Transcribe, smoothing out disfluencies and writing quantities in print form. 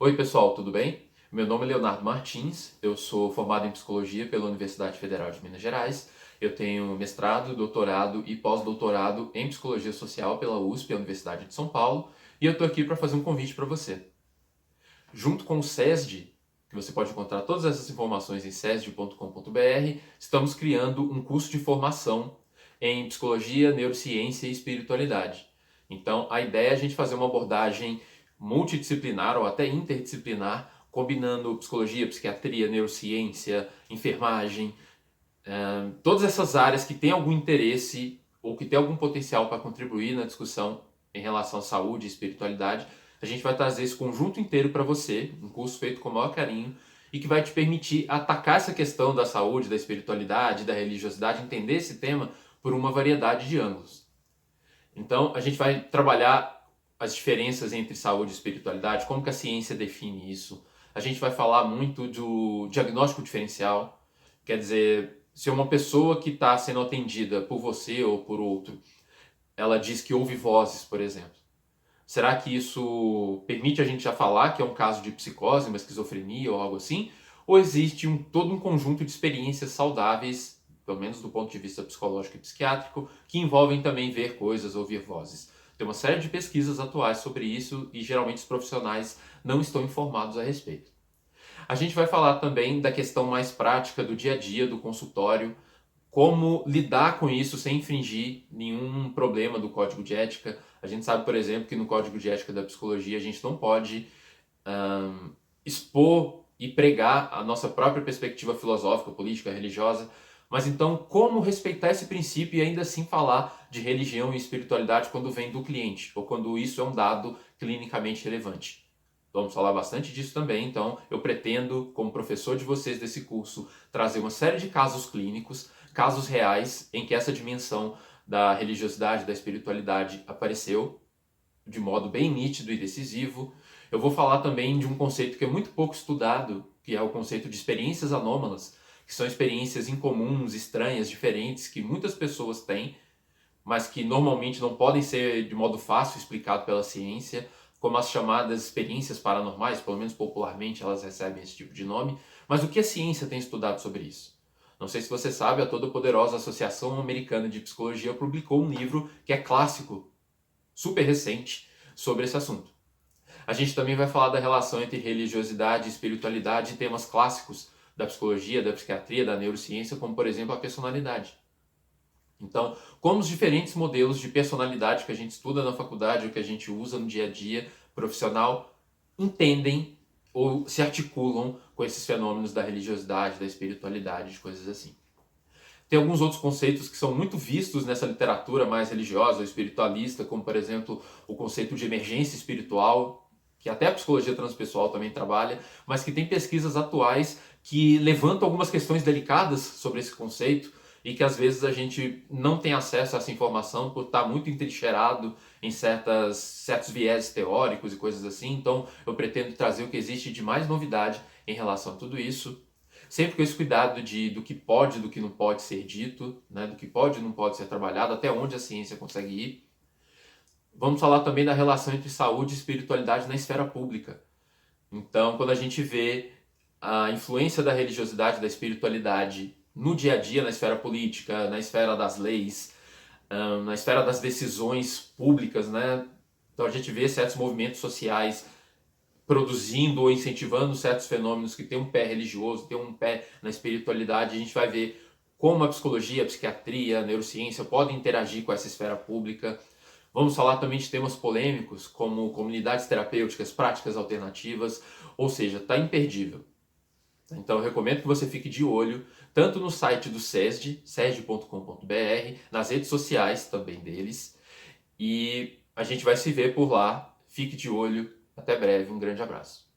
Oi pessoal, tudo bem? Meu nome é Leonardo Martins, eu sou formado em Psicologia pela Universidade Federal de Minas Gerais. Eu tenho mestrado, doutorado e pós-doutorado em Psicologia Social pela USP, a Universidade de São Paulo, e eu estou aqui para fazer um convite para você. Junto com o SESD, que você pode encontrar todas essas informações em sesd.com.br, estamos criando um curso de formação em Psicologia, Neurociência e Espiritualidade. Então, a ideia é a gente fazer uma abordagem multidisciplinar ou até interdisciplinar, combinando psicologia, psiquiatria, neurociência, enfermagem, todas essas áreas que têm algum interesse ou que têm algum potencial para contribuir na discussão em relação à saúde e espiritualidade. A gente vai trazer esse conjunto inteiro para você, um curso feito com o maior carinho e que vai te permitir atacar essa questão da saúde, da espiritualidade, da religiosidade, entender esse tema por uma variedade de ângulos. Então, a gente vai trabalhar as diferenças entre saúde e espiritualidade, como que a ciência define isso. A gente vai falar muito do diagnóstico diferencial, quer dizer, se uma pessoa que está sendo atendida por você ou por outro, ela diz que ouve vozes, por exemplo. Será que isso permite a gente já falar que é um caso de psicose, uma esquizofrenia ou algo assim? Ou existe todo um conjunto de experiências saudáveis, pelo menos do ponto de vista psicológico e psiquiátrico, que envolvem também ver coisas, ouvir vozes? Tem uma série de pesquisas atuais sobre isso e geralmente os profissionais não estão informados a respeito. A gente vai falar também da questão mais prática do dia a dia, do consultório, como lidar com isso sem infringir nenhum problema do código de ética. A gente sabe, por exemplo, que no código de ética da psicologia a gente não pode expor e pregar a nossa própria perspectiva filosófica, política, religiosa. Mas então, como respeitar esse princípio e ainda assim falar de religião e espiritualidade quando vem do cliente, ou quando isso é um dado clinicamente relevante? Vamos falar bastante disso também, então eu pretendo, como professor de vocês desse curso, trazer uma série de casos clínicos, casos reais em que essa dimensão da religiosidade, da espiritualidade apareceu de modo bem nítido e decisivo. Eu vou falar também de um conceito que é muito pouco estudado, que é o conceito de experiências anômalas, que são experiências incomuns, estranhas, diferentes, que muitas pessoas têm, mas que normalmente não podem ser de modo fácil explicado pela ciência, como as chamadas experiências paranormais, pelo menos popularmente elas recebem esse tipo de nome. Mas o que a ciência tem estudado sobre isso? Não sei se você sabe, a toda-poderosa Associação Americana de Psicologia publicou um livro que é clássico, super recente, sobre esse assunto. A gente também vai falar da relação entre religiosidade e espiritualidade e temas clássicos da psicologia, da psiquiatria, da neurociência, como por exemplo a personalidade. Então, como os diferentes modelos de personalidade que a gente estuda na faculdade ou que a gente usa no dia a dia profissional entendem ou se articulam com esses fenômenos da religiosidade, da espiritualidade, de coisas assim. Tem alguns outros conceitos que são muito vistos nessa literatura mais religiosa ou espiritualista, como por exemplo o conceito de emergência espiritual, que até a psicologia transpessoal também trabalha, mas que tem pesquisas atuais que levantam algumas questões delicadas sobre esse conceito e que às vezes a gente não tem acesso a essa informação por estar muito entrincheirado em certos viés teóricos e coisas assim. Então eu pretendo trazer o que existe de mais novidade em relação a tudo isso, sempre com esse cuidado do que pode e do que não pode ser dito, né? Do que pode e não pode ser trabalhado, até onde a ciência consegue ir. Vamos falar também da relação entre saúde e espiritualidade na esfera pública. Então, quando a gente vê a influência da religiosidade, da espiritualidade no dia a dia, na esfera política, na esfera das leis, na esfera das decisões públicas, né? Então a gente vê certos movimentos sociais produzindo ou incentivando certos fenômenos que têm um pé religioso, têm um pé na espiritualidade. A gente vai ver como a psicologia, a psiquiatria, a neurociência podem interagir com essa esfera pública. Vamos falar também de temas polêmicos, como comunidades terapêuticas, práticas alternativas, ou seja, está imperdível. Então eu recomendo que você fique de olho, tanto no site do SESD, sesd.com.br, nas redes sociais também deles, e a gente vai se ver por lá. Fique de olho. Até breve, um grande abraço.